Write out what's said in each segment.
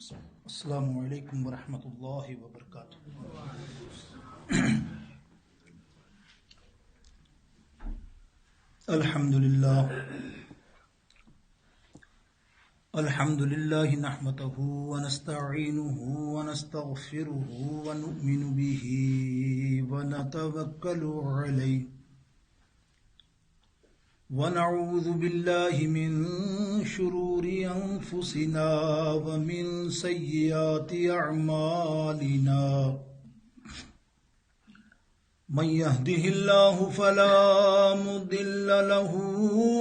السلام علیکم ورحمۃ اللہ وبرکاتہ۔ الحمد للہ نحمده ونستعینه ونستغفره ونؤمن به ونتوکل علیہ ونعوذ باللہ من شرور انفسنا ومن سیئات اعمالنا من يهده الله فلا مضل له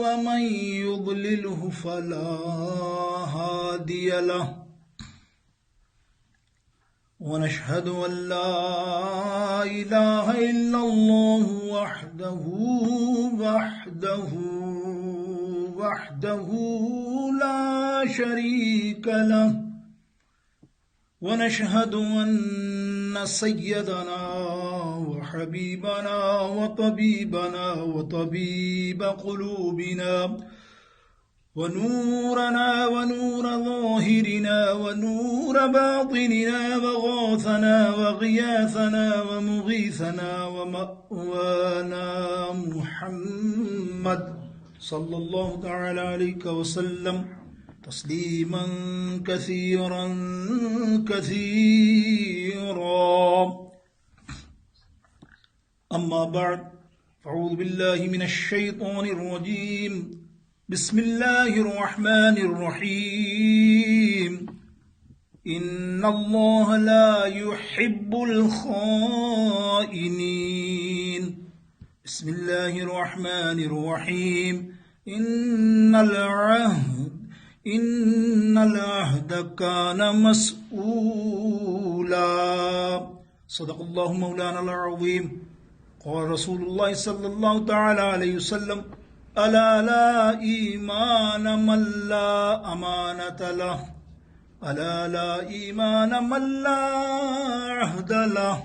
ومن يضلله فلا هادي له ونشهد أن لا إله إلا الله وحده لا شريك له ونشهد أن سيدنا وحبيبنا وطبيبنا وطبيب قلوبنا ونورنا ونور ظاهرنا ونور باطننا وغاثنا وغياثنا ومغيثنا ومأوانا محمد صلى الله تعالى عليه وسلم تسليما كثيرا كثيرا. أما بعد فأعوذ بالله من الشيطان الرجيم. بسم الله الرحمن الرحيم. إن الله لا يحب الخائنين. بسم الله الرحمن الرحيم. إن العهد كان مسؤولا. صدق الله مولانا العظيم. قال رسول الله صلى الله تعالى عليه وسلم: ألا لا إيمان من لا أمانة له، ألا لا إيمان من لا عهد له.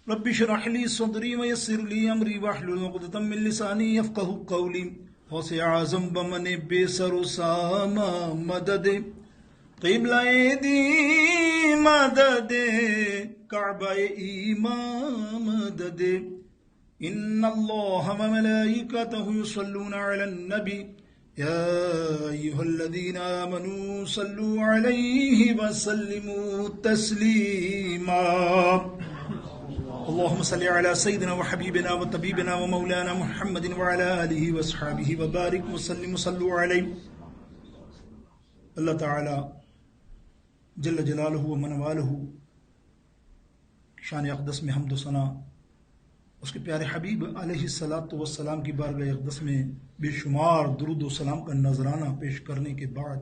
رب اشرح لي صدري ويسر لي أمري واحلل عقدة من لساني يفقهوا قولي. غوث اعظم بمن بے سر و ساما مدد، قبلہ دی مدد، کعبہ ایمان مدد. ان اللہ وملائکتہ یصلون علی النبی یا ایہا الذین آمنوا صلوا علیہ وسلموا تسلیما. اللهم صل على سيدنا وحبيبنا وطبيبنا ومولانا محمد وعلى آله وصحبه وبارك وسلم وصلوا عليه. اللہ تعالی جل جلالہ و من والہ شان اقدس میں حمد و ثنا اس کے پیارے حبیب علیہ الصلاۃ والسلام کی بارگاہ اقدس میں بے شمار درود و سلام کا نذرانہ پیش کرنے کے بعد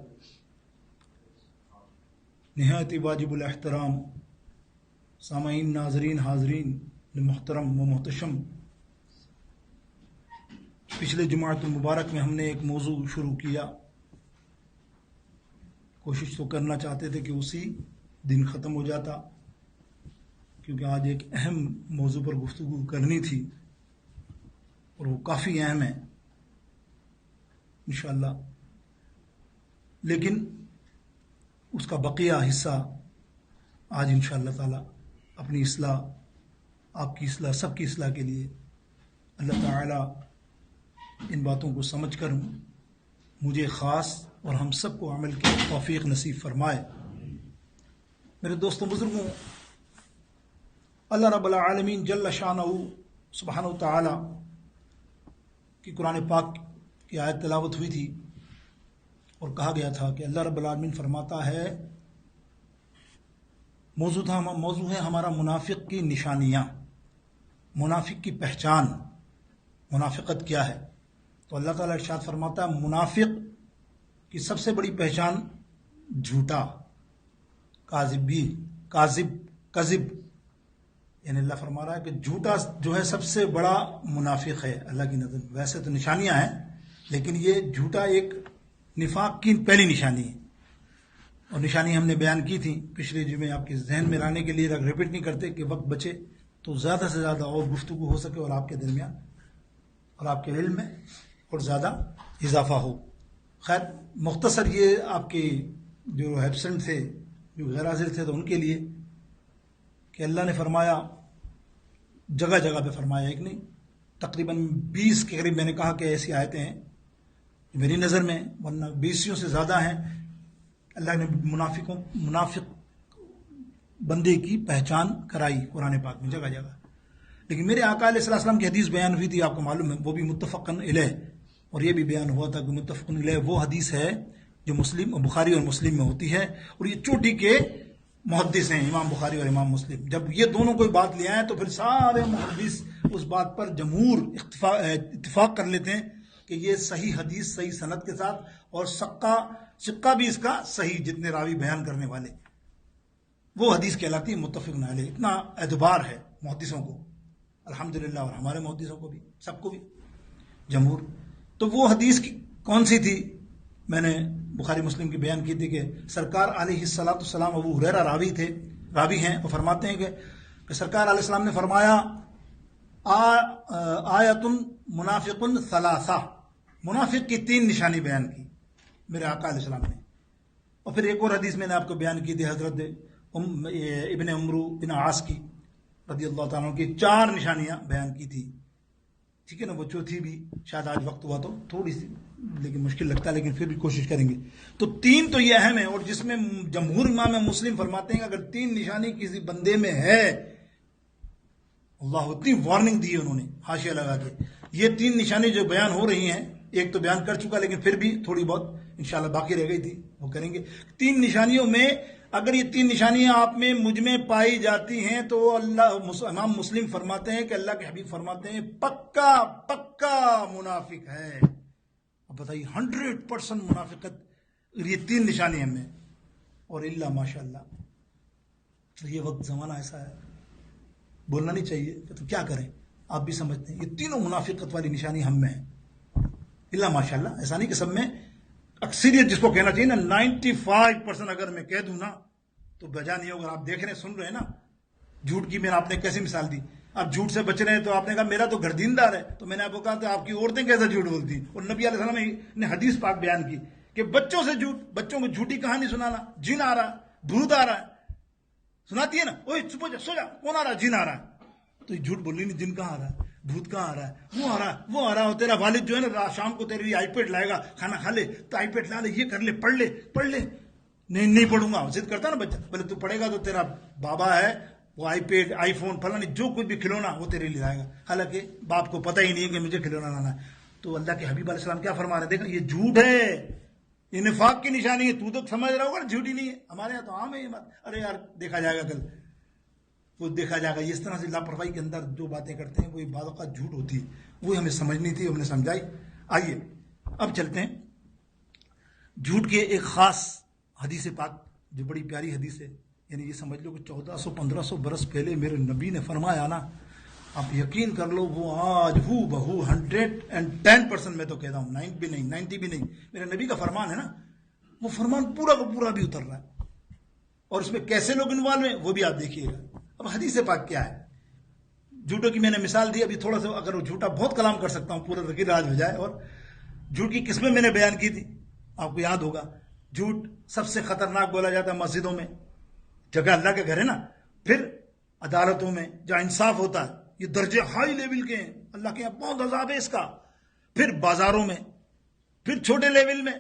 نہایت واجب الاحترام سامعین، ناظرین، حاضرین محترم و محتشم، پچھلے جمعۃ المبارک میں ہم نے ایک موضوع شروع کیا. کوشش تو کرنا چاہتے تھے کہ اسی دن ختم ہو جاتا، کیونکہ آج ایک اہم موضوع پر گفتگو کرنی تھی اور وہ کافی اہم ہے انشاءاللہ. لیکن اس کا بقیہ حصہ آج انشاءاللہ تعالی اپنی اصلاح، آپ کی اصلاح، سب کی اصلاح کے لیے اللہ تعالی ان باتوں کو سمجھ کر مجھے خاص اور ہم سب کو عمل کی توفیق نصیب فرمائے. میرے دوستوں، بزرگوں، اللہ رب العالمین جل شانہ سبحانہ و تعالی کی قرآن پاک کی آیت تلاوت ہوئی تھی اور کہا گیا تھا کہ اللہ رب العالمین فرماتا ہے، موضوع ہے ہمارا منافق کی نشانیاں، منافق کی پہچان، منافقت کیا ہے. تو اللہ تعالیٰ ارشاد فرماتا ہے منافق کی سب سے بڑی پہچان جھوٹا، کاذب، یعنی اللہ فرما رہا ہے کہ جھوٹا جو ہے سب سے بڑا منافق ہے اللہ کی نظر. ویسے تو نشانیاں ہیں لیکن یہ جھوٹا ایک نفاق کی پہلی نشانی ہے. اور نشانی ہم نے بیان کی تھی پچھلے جمعے، آپ کے ذہن میں لانے کے لیے ریپیٹ نہیں کرتے کہ وقت بچے تو زیادہ سے زیادہ اور گفتگو ہو سکے اور آپ کے درمیان اور آپ کے علم میں اور زیادہ اضافہ ہو. خیر، مختصر یہ آپ کی جو ایبسنٹ تھے، جو غیر حاضر تھے، تو ان کے لیے کہ اللہ نے فرمایا، جگہ جگہ پہ فرمایا، ایک نہیں تقریباً 20 کے قریب میں نے کہا کہ ایسی آیتیں ہیں میری نظر میں، ورنہ 20 سے زیادہ ہیں، اللہ نے منافق بندے کی پہچان کرائی قرآن پاک میں جگہ جگہ. لیکن میرے آقا علیہ السلام کی حدیث بیان ہوئی تھی، آپ کو معلوم ہے، وہ بھی متفقن علیہ، اور یہ بھی بیان ہوا تھا کہ متفقن علیہ وہ حدیث ہے جو بخاری اور مسلم میں ہوتی ہے، اور یہ چوٹی کے محدث ہیں امام بخاری اور امام مسلم. جب یہ دونوں کوئی بات لے آئے تو پھر سارے محدث اس بات پر جمہور اتفاق کر لیتے ہیں کہ یہ صحیح حدیث صحیح سند کے ساتھ، اور سکہ بھی اس کا صحیح، جتنے راوی بیان کرنے والے، وہ حدیث کہلاتی ہے متفق علیہ. اتنا اعتبار ہے محدثوں کو الحمدللہ، اور ہمارے محدثوں کو بھی، سب کو بھی جمہور. تو وہ حدیث کون سی تھی؟ میں نے بخاری مسلم کی بیان کی تھی کہ سرکار علیہ السلام، ابو ہریرہ راوی ہیں، وہ فرماتے ہیں کہ سرکار علیہ السلام نے فرمایا آیت منافق ثلاثہ، منافق کی 3 نشانی بیان کی میرے آقا علیہ السلام نے. اور پھر ایک اور حدیث میں نے آپ کو بیان کی تھی حضرت ابن عمرو بن عاص کی رضی اللہ تعالیٰ عنہ کی 4 نشانیاں بیان کی تھی. ٹھیک ہے نا، وہ چوتھی بھی شاید آج وقت ہوا تو تھوڑی سی لیکن مشکل لگتا ہے، لیکن پھر بھی کوشش کریں گے. تو 3 تو یہ اہم ہے، اور جس میں جمہور امام مسلم فرماتے ہیں کہ اگر 3 نشانی کسی بندے میں ہے، اللہ اتنی وارننگ دی ہے انہوں نے حاشیہ لگا کے. یہ 3 نشانی جو بیان ہو رہی ہیں، ایک تو بیان کر چکا لیکن پھر بھی تھوڑی بہت انشاءاللہ باقی رہ گئی تھی، وہ کریں گے. 3 نشانیوں میں اگر یہ 3 نشانیاں آپ میں مجھ میں پائی جاتی ہیں تو امام مسلم فرماتے ہیں کہ اللہ کے حبیب فرماتے ہیں پکا منافق ہے. اب بتائیے 100% منافقت یہ 3 نشانیاں میں، اور اللہ ماشاءاللہ یہ وقت زمانہ ایسا ہے، بولنا نہیں چاہیے تو کیا کریں، آپ بھی سمجھتے ہیں یہ تینوں منافقت والی نشانی ہم میں ہیں. اللہ ماشاءاللہ، ایسا نہیں کہ سب میں، اکثریت جس کو کہنا چاہیے نا 95% اگر میں کہہ دوں نا تو بجا نہیں ہوگا. آپ دیکھ رہے ہیں، سن رہے ہیں نا جھوٹ کی. میں نے آپ نے کیسی مثال دی، آپ جھوٹ سے بچ رہے ہیں تو آپ نے کہا میرا تو گھر دیندار ہے، تو میں نے آپ کو کہا کہ آپ کی عورتیں کیسا جھوٹ بولتی ہیں. اور نبی علیہ السلام نے حدیث پاک بیان کی کہ بچوں سے جھوٹ، بچوں کو جھوٹی کہانی سنانا، جن آ رہا ہے، بھوت آ رہا ہے، سناتی ہے نا، اوے سو جا، کون آ رہا ہے؟ جن آ رہا ہے. تو یہ جھوٹ بول رہی نہیں، جن کہاں آ رہا ہے، بھوت کہاں آ رہا ہے، وہ آ رہا ہے، وہ آ رہا ہے. اور تیرا والد جو ہے نا شام کو تیرے لیے آئی پیڈ لائے گا، کھانا کھا لے تو آئی پیڈ لا لے، یہ کر لے، پڑھ لے. نہیں پڑھوں گا، ضد کرتا نا بچہ، بولے تو پڑھے گا تو تیرا بابا ہے وہ آئی پیڈ، آئی فون، فلاں جو کچھ بھی کھلونا وہ تیرے لیے لائے گا، حالانکہ باپ کو پتہ ہی نہیں ہے کہ مجھے کھلونا لانا ہے. تو اللہ کے حبیب علیہ السلام کیا فرما رہے ہیں؟ دیکھا، یہ جھوٹ ہے، یہ نفاق کی نشانی ہے. تو سمجھ رہا ہوگا جھوٹی نہیں ہے، ہمارے یہاں تو عام ہے یہ بات. ارے یار دیکھا جائے گا کل، وہ دیکھا جائے گا. اس طرح سے لاپرواہی کے اندر جو باتیں کرتے ہیں وہ بعض اوقات جھوٹ ہوتی ہے، وہ ہمیں سمجھنی تھی، ہم نے سمجھائی. آئیے اب چلتے ہیں جھوٹ کے ایک خاص حدیث پاک جو بڑی پیاری حدیث ہے. یعنی یہ سمجھ لو کہ 1400-1500 برس پہلے میرے نبی نے فرمایا نا، آپ یقین کر لو وہ آج ہو بہو 110% میں تو کہتا ہوں، 90 بھی نہیں، میرے نبی کا فرمان ہے نا، وہ فرمان پورا کا پورا بھی اتر رہا ہے. اور اس میں کیسے لوگ انوالو ہیں وہ بھی آپ دیکھیے گا. اب حدیث پاک کیا ہے؟ جھوٹوں کی میں نے مثال دی. ابھی تھوڑا سا اگر وہ جھوٹا بہت کلام کر سکتا ہوں، پورا ذکر آج ہو جائے. اور جھوٹ کی قسمیں میں نے بیان کی تھی، آپ کو یاد ہوگا. جھوٹ سب سے خطرناک بولا جاتا ہے مسجدوں میں، جگہ اللہ کے گھر ہے نا، پھر عدالتوں میں جہاں انصاف ہوتا ہے، یہ درجے ہائی لیول کے ہیں، اللہ کے یہاں بہت عذاب ہے اس کا. پھر بازاروں میں، پھر چھوٹے لیول میں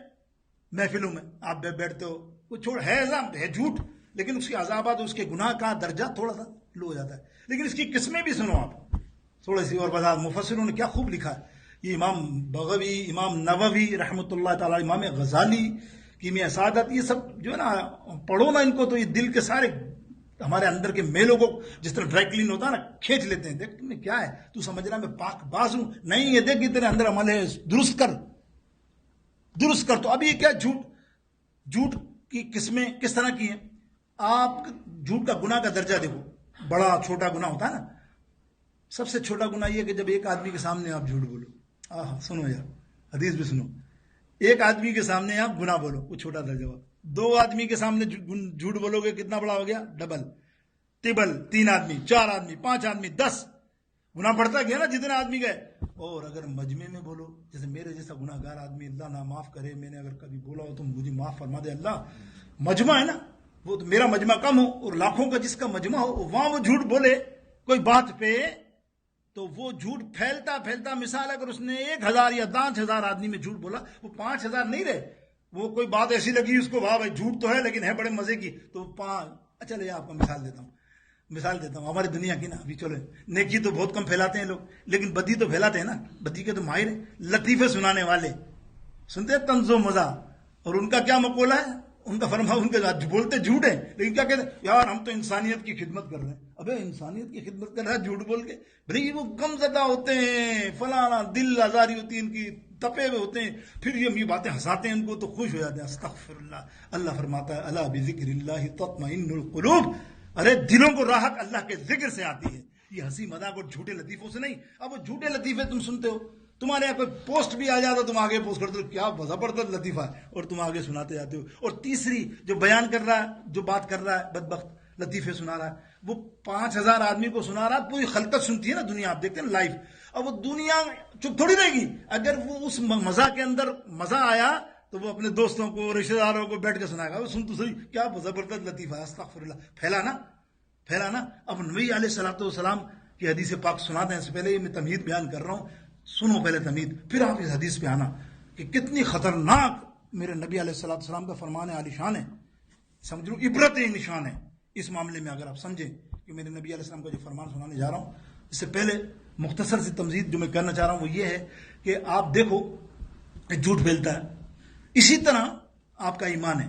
محفلوں میں آپ بیٹھتے ہو، وہ ہے عذاب ہے جھوٹ، لیکن اس کے عذابات، اس کے گناہ کا درجہ تھوڑا سا لو ہو جاتا ہے. لیکن اس کی قسمیں بھی سنو آپ تھوڑی سی. اور بازار مفسروں نے کیا خوب لکھا ہے، یہ امام بغوی، امام نووی رحمۃ اللہ تعالی، امام غزالی کی میں سعادت، یہ سب جو ہے نا پڑھو نا ان کو تو یہ دل کے سارے ہمارے اندر کے میلوں کو جس طرح ڈرائی کلین ہوتا ہے نا کھینچ لیتے ہیں. دیکھ میں کیا ہے، تو سمجھ رہا میں پاک باز ہوں؟ نہیں، یہ دیکھ تیرے اندر عمل ہے، درست کر. تو اب یہ کیا جھوٹ کی قسمیں کس طرح کی ہیں؟ آپ جھوٹ کا گناہ کا درجہ دیکھو، بڑا چھوٹا گناہ ہوتا ہے نا. سب سے چھوٹا گناہ یہ کہ جب ایک آدمی کے سامنے آپ جھوٹ بولو. سنو یار، حدیث بھی سنو. ایک آدمی کے سامنے آپ گناہ بولو، وہ چھوٹا درجہ ہوا. 2 آدمی کے سامنے جھوٹ بولو گے کتنا بڑا ہو گیا؟ ڈبل، ٹبل. 3 آدمی، 4 آدمی، 5 آدمی، 10 گناہ بڑھتا گیا نا جتنے آدمی گئے. اور اگر مجمع میں بولو، جیسے میرے جیسا گناہ گار آدمی، اللہ نہ معاف کرے، میں نے اگر کبھی بولا ہو تو مجھے معاف فرما دے اللہ. مجمع ہے نا، وہ تو میرا مجمع کم ہو اور لاکھوں کا جس کا مجمع ہو، وہاں وہ جھوٹ بولے کوئی بات پہ، تو وہ جھوٹ پھیلتا پھیلتا، مثال اگر اس نے 1000 یا 5000 آدمی میں جھوٹ بولا، وہ 5000 نہیں رہے. وہ کوئی بات ایسی لگی اس کو، واہ بھائی جھوٹ تو ہے لیکن ہے بڑے مزے کی، تو 5. چلے آپ کو مثال دیتا ہوں ہماری دنیا کی نا. ابھی چلو نیکی تو بہت کم پھیلاتے ہیں لوگ، لیکن بدی تو پھیلاتے ہیں نا. بدی کے تو ماہر ہیں، لطیفے سنانے والے سنتے ہیں طنز و مزہ. اور ان کا کیا مقولہ ہے، ان کا فرما، ان کے بولتے جھوٹ ہے لیکن کیا کہتے ہیں، یار ہم تو انسانیت کی خدمت کر رہے ہیں. ابے انسانیت کی خدمت کر رہا ہے جھوٹ بول کے؟ بھائی وہ کم زدہ ہوتے ہیں، فلانا دل آزاری ہوتی ہے ان کی، تپے ہوئے ہوتے ہیں، پھر یہ باتیں ہنساتے ہیں ان کو تو خوش ہو جاتے ہیں. استغفر اللہ. اللہ فرماتا ہے الا بذکر اللہ تطمئن القلوب. ارے دلوں کو راحت اللہ کے ذکر سے آتی ہے، یہ ہنسی مذاق اور جھوٹے لطیفوں سے نہیں. اب وہ جھوٹے لطیفے تم سنتے ہو، تمہارے یہاں پہ پوسٹ بھی آ جاتا، تم آگے پوسٹ کرتے ہو، کیا زبردست لطیفہ ہے، اور تم آگے سناتے جاتے ہو. اور تیسری جو بیان کر رہا ہے، جو بات کر رہا ہے، بدبخت لطیفے سنا رہا ہے، وہ 5000 آدمی کو سنا رہا ہے، پوری خلقت سنتی ہے نا دنیا. آپ دیکھتے ہیں لائف. اب وہ دنیا چپ تھوڑی رہے گی. اگر وہ اس مزہ کے اندر مزہ آیا تو وہ اپنے دوستوں کو، رشتہ داروں کو بیٹھ کے سنائے گا، وہ سن تو صحیح، کیا زبردست لطیفہ ہے. استغفر اللہ. پھیلا نا. اب نبی علیہ الصلوۃ والسلام کی حدیث پاک سناتے ہیں. اس سے پہلے میں تمہید بیان کر رہا ہوں، سنو پہلے تمہید، پھر آپ اس حدیث پہ آنا کہ کتنی خطرناک میرے نبی علیہ الصلوۃ والسلام کا فرمان ہے، عالی شان ہے، سمجھ لو عبرت نشان ہے اس معاملے میں. اگر آپ سمجھیں کہ میرے نبی علیہ السلام کا جو فرمان سنانے جا رہا ہوں، اس سے پہلے مختصر سی تمہید جو میں کرنا چاہ رہا ہوں وہ یہ ہے کہ آپ دیکھو جھوٹ پھیلتا ہے، اسی طرح آپ کا ایمان ہے.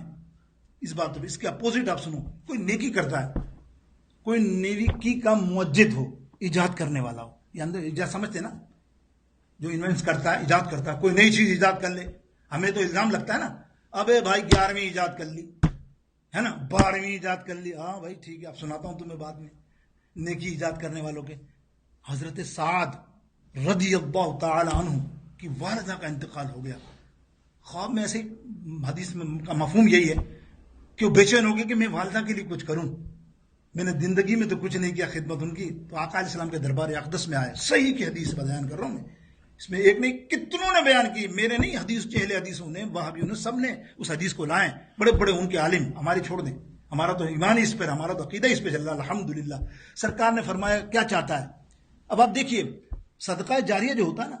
اس بات پہ اس کے اپوزٹ آپ سنو. کوئی نیکی کرتا ہے، کوئی نیکی کا موجد ہو، ایجاد کرنے والا ہو، یہ اندر ایجاد سمجھتے نا، جو انوینٹ کرتا ہے، ایجاد کرتا ہے، کوئی نئی چیز ایجاد کر لے. ہمیں تو الزام لگتا ہے نا، ابے بھائی 11ویں ایجاد کر لی ہے نا، 12ویں ایجاد کر لی. ہاں بھائی ٹھیک ہے، اب سناتا ہوں تمہیں بعد میں نیکی ایجاد کرنے والوں کے. حضرت سعد رضی اللہ تعالی عنہ کی والدہ کا انتقال ہو گیا. خواب میں ایسے حدیث میں کا مفہوم یہی ہے کہ وہ بے چین ہو گیا کہ میں والدہ کے لیے کچھ کروں. میں نے زندگی میں تو کچھ نہیں کیا خدمت ان کی. تو آقا علیہ السلام کے دربار اقدس میں آئے. صحیح کی حدیث بیان کر رہا ہوں میں، اس میں ایک نہیں کتنوں نے بیان کی، میرے نہیں، حدیث کے اہل حدیثوں نے، وہابیوں نے، سب نے اس حدیث کو لائیں. بڑے بڑے ان کے عالم، ہماری چھوڑ دیں، ہمارا تو ایمان ہی اس پر، ہمارا تو عقیدہ اس پہ چل رہا الحمدللہ. سرکار نے فرمایا کیا چاہتا ہے. اب آپ دیکھیے صدقہ جاریہ جو ہوتا ہے نا،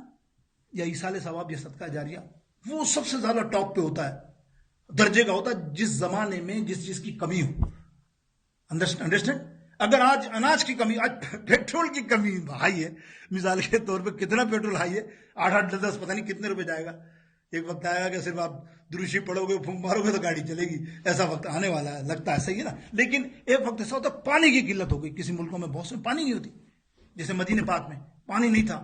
یا ایصال ثواب یا صدقہ جاریہ، وہ سب سے زیادہ ٹاپ پہ ہوتا ہے، درجے کا ہوتا ہے جس زمانے میں جس چیز کی کمی ہو. انڈرسٹینڈ. اگر آج اناج کی کمی، آج پیٹرول کی کمی ہائی ہے، مثال کے طور پہ کتنا پیٹرول ہائی ہے، 8 10 پتہ نہیں کتنے روپے جائے گا. ایک وقت آئے گا کہ صرف آپ دروشی پڑھو گے، پھونک مارو گے تو گاڑی چلے گی. ایسا وقت آنے والا ہے، لگتا ہے صحیح ہے نا. لیکن ایک وقت ایسا ہوتا ہے پانی کی قلت ہو گئی. کسی ملکوں میں بہت سے پانی نہیں ہوتی، جیسے مدینہ پاک میں پانی نہیں تھا.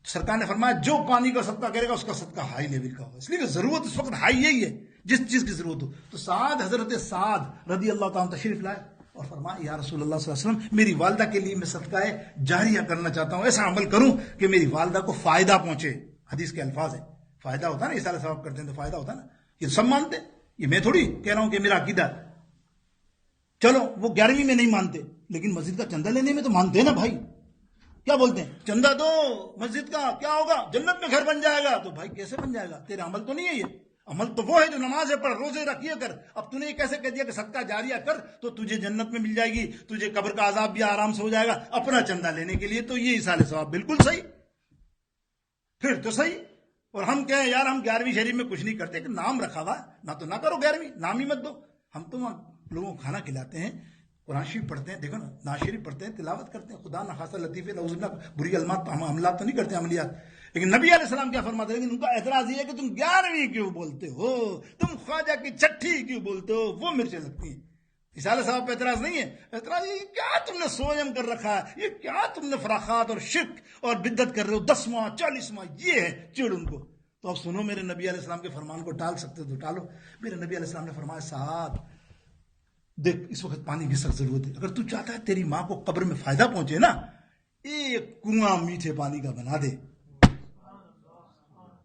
سرکار نے فرمایا جو پانی کا صدقہ کرے گا اس کا صدقہ ہائی لیول کا ہوگا. اس لیے کہ ضرورت اس وقت ہائی یہی ہے، جس چیز کی ضرورت ہو. تو حضرت سعد رضی اللہ تعالیٰ تشریف لائے اور فرمایا یا رسول اللہ صلی اللہ علیہ وسلم، میری والدہ کے لیے میں صدقہ جاریہ کرنا چاہتا ہوں، ایسا عمل کروں کہ میری والدہ کو فائدہ پہنچے. حدیث کے الفاظ ہیں، فائدہ ہوتا ہے نا، ایصال ثواب کرتے ہیں تو فائدہ ہوتا ہے نا. یہ سب مانتے ہیں، یہ میں تھوڑی کہہ رہا ہوں کہ میرا عقیدہ ہے. چلو وہ 11ویں میں نہیں مانتے، لیکن مسجد کا چندہ لینے میں تو مانتے ہیں نا بھائی. کیا بولتے ہیں، چندہ دو مسجد کا، کیا ہوگا، جنت میں گھر بن جائے گا. تو بھائی کیسے بن جائے گا، تیرا عمل تو نہیں ہے. یہ عمل تو وہ ہے جو نماز پڑھ، روزے رکھیے کر. اب تو نے یہ کیسے کہہ دیا کہ صدقہ جاریہ کر تو تجھے جنت میں مل جائے گی، تجھے قبر کا عذاب بھی آرام سے ہو جائے گا اپنا چندہ لینے کے لیے. تو یہ ایصال ثواب بالکل صحیح، پھر تو صحیح. اور ہم کہیں یار ہم 11ویں شریف میں کچھ نہیں کرتے، کہ نام رکھا ہوا نہ تو نہ کرو 11ویں، نام ہی مت دو. ہم تو وہاں لوگوں کو کھانا کھلاتے ہیں، قرآن شریف پڑھتے ہیں، دیکھو نا، ناز شریف پڑھتے ہیں، تلاوت کرتے ہیں، خدا نخواستہ لطیفے لوزنا بری عملات تو نہیں کرتے، عملیات. لیکن نبی علیہ السلام کیا فرماتے ہیں، لیکن ان کا اعتراض یہ ہے کہ تم 11ویں کیوں بولتے ہو، تم خواجہ کی چھٹی کیوں بولتے ہو، وہ مرچیں لگتی ہیں. ایصال ثواب پہ اعتراض نہیں ہے. اعتراض یہ کیا تم نے سوئم کر رکھا ہے، یہ کیا تم نے فراخات اور شرک اور بدعت کر رہے ہو، 10واں 40واں، یہ ہے چڑ ان کو. تو اب سنو، میرے نبی علیہ السلام کے فرمان کو ٹال سکتے تو ٹالو. میرے نبی علیہ السلام نے فرمایا سعد دیکھ اس وقت پانی کی سخت ضرورت ہے، اگر تو چاہتا ہے تیری ماں کو قبر میں فائدہ پہنچے نا، ایک کنواں میٹھے پانی کا بنا دے.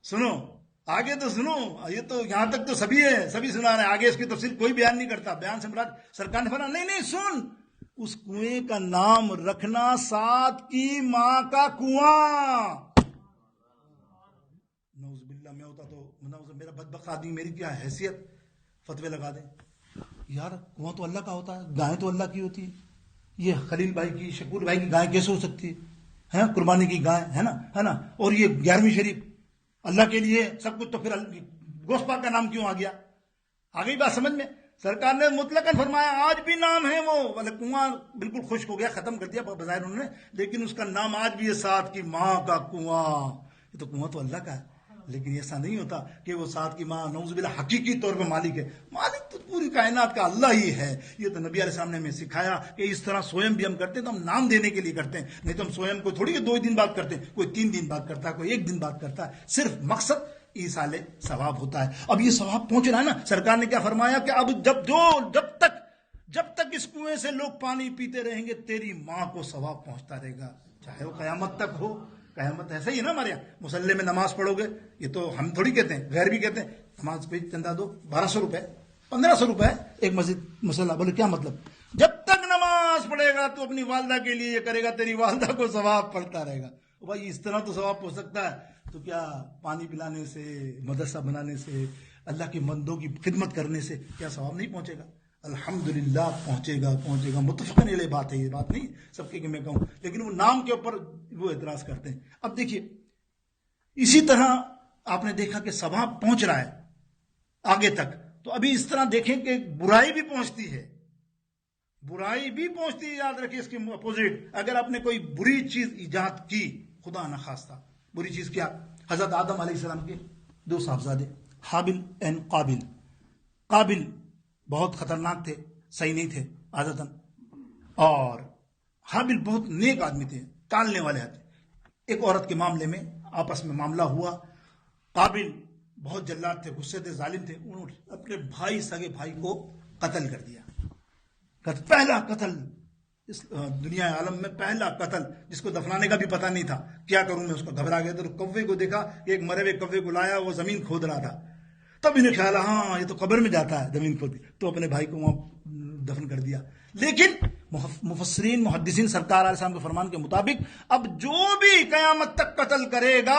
سنو آگے تو سنو، یہ تو یہاں تک تو سبھی ہے، سبھی سنا رہے ہیں، آگے اس کی تفصیل کوئی بیان نہیں کرتا. بیان سے مراد سرکار نے فرمایا نہیں سن، اس کنویں کا نام رکھنا سعد کی ماں کا کنواں. بدبخت آدمی میری کیا حیثیت فتوے لگا دیں. یار کنواں تو اللہ کا ہوتا ہے, گائیں تو اللہ کی ہوتی ہے. یہ خلیل بھائی کی, شکور بھائی کی گائے کیسے ہو سکتی ہے؟ قربانی کی گائے ہے نا. اور یہ 11ویں شریف اللہ کے لیے سب کچھ, تو پھر گوشت پاک کا نام کیوں آ گیا؟ آ گئی بات سمجھ میں؟ سرکار نے مطلقاً فرمایا آج بھی نام ہے وہ, مطلب کنواں بالکل خشک ہو گیا, ختم کر دیا بظاہر انہوں نے, لیکن اس کا نام آج بھی ہے سعد کی ماں کا کنواں. یہ تو کنواں تو اللہ کا ہے, لیکن ایسا نہیں ہوتا کہ وہ سعد کی ماں نعوذ باللہ حقیقی طور پہ مالک ہے. مالک تو پوری کائنات کا اللہ ہی ہے. یہ تو نبی علیہ السلام نے ہمیں سکھایا کہ اس طرح سوئم بھی ہم کرتے ہیں تو ہم نام دینے کے لیے کرتے ہیں, نہیں تو ہم سوئم کو تھوڑی 2 دن بعد کرتے ہیں, کوئی 3 دن بعد کرتا ہے, کوئی 1 دن بعد کرتا ہے. صرف مقصد ایصال ثواب ہوتا ہے. اب یہ ثواب پہنچ رہا ہے نا. سرکار نے کیا فرمایا کہ اب جب تک اس کنویں سے لوگ پانی پیتے رہیں گے تیری ماں کو ثواب پہنچتا رہے گا, چاہے وہ قیامت تک ہو. قیامت ایسا ہی ہے نا ہمارے یہاں, مسلح میں نماز پڑھو گے, یہ تو ہم تھوڑی کہتے ہیں, غیر بھی کہتے ہیں, نماز پہ چندہ دو 1200 روپے 1500 روپے ایک مسجد مسلح. بولے کیا مطلب؟ جب تک نماز پڑھے گا تو اپنی والدہ کے لیے یہ کرے گا, تیری والدہ کو ثواب پڑھتا رہے گا. بھائی اس طرح تو ثواب پہنچ سکتا ہے, تو کیا پانی پلانے سے, مدرسہ بنانے سے, اللہ کے بندوں کی خدمت کرنے سے کیا ثواب نہیں پہنچے گا؟ الحمدللہ پہنچے گا. متفقن علیہ بات ہے, یہ بات نہیں سب کے کہ میں کہوں, لیکن وہ نام کے اوپر وہ اعتراض کرتے ہیں. اب دیکھیے اسی طرح آپ نے دیکھا کہ ثواب پہنچ رہا ہے آگے تک, تو ابھی اس طرح دیکھیں کہ برائی بھی پہنچتی ہے. یاد رکھیں اس کے اپوزٹ. اگر آپ نے کوئی بری چیز ایجاد کی, خدا نخواستہ بری چیز کیا, حضرت آدم علیہ السلام کے 2 صاحبزادے حابل اینڈ قابل. قابل بہت خطرناک تھے, صحیح نہیں تھے عادتاً, اور حابل بہت نیک آدمی تھے, ٹالنے والے تھے. ایک عورت کے معاملے میں آپس میں معاملہ ہوا. قابل بہت جلاد تھے, غصے تھے, ظالم تھے, انہوں نے اپنے سگے بھائی کو قتل کر دیا. پہلا قتل اس دنیا عالم میں, پہلا قتل, جس کو دفنانے کا بھی پتہ نہیں تھا. کیا کروں میں, اس کو گھبرا گیا. تو کوے کو دیکھا, ایک مرے ہوئے کوے کو لایا, وہ زمین کھود رہا تھا. تب انہیں خیال ہاں یہ تو قبر میں جاتا ہے زمین کھود, تو اپنے بھائی کو وہاں دفن کر دیا. لیکن مفسرین محدثین سرکار علیہ السلام کے فرمان کے مطابق اب جو بھی قیامت تک قتل کرے گا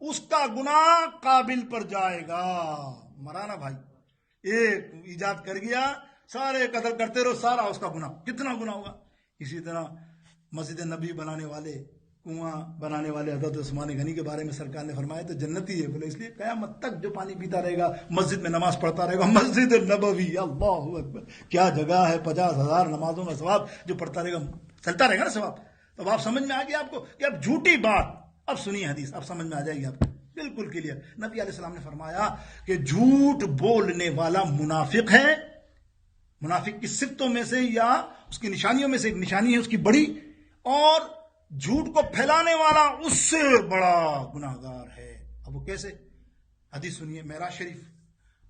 اس کا گناہ قابل پر جائے گا. مرانا بھائی ایک ایجاد کر گیا, سارے قتل کرتے رہو, سارا اس کا گناہ. کتنا گناہ ہوگا. اسی طرح مسجد نبی بنانے والے, کنواں بنانے والے حضرت عثمان غنی کے بارے میں سرکار نے فرمایا تو جنتی ہے. بولے اس لیے قیامت تک جو پانی پیتا رہے گا, مسجد میں نماز پڑھتا رہے گا, مسجد نبوی, اللہ اکبر, کیا جگہ ہے, 50,000 نمازوں کا ثواب جو پڑھتا رہے گا, چلتا رہے گا نا ثواب. تو اب سمجھ میں آ گیا آپ کو کہ اب جھوٹی بات, اب سنیے حدیث, اب سمجھ میں آ جائے گی آپ کو بالکل کلیئر. نبی علیہ السلام نے فرمایا کہ جھوٹ بولنے والا منافق ہے. منافق کی صفتوں میں سے یا اس کی نشانیوں میں سے ایک نشانی ہے اس کی بڑی, اور جھوٹ کو پھیلانے والا اس سے بڑا گناہگار ہے. اب وہ کیسے؟ حدیث سنیے. معراج شریف,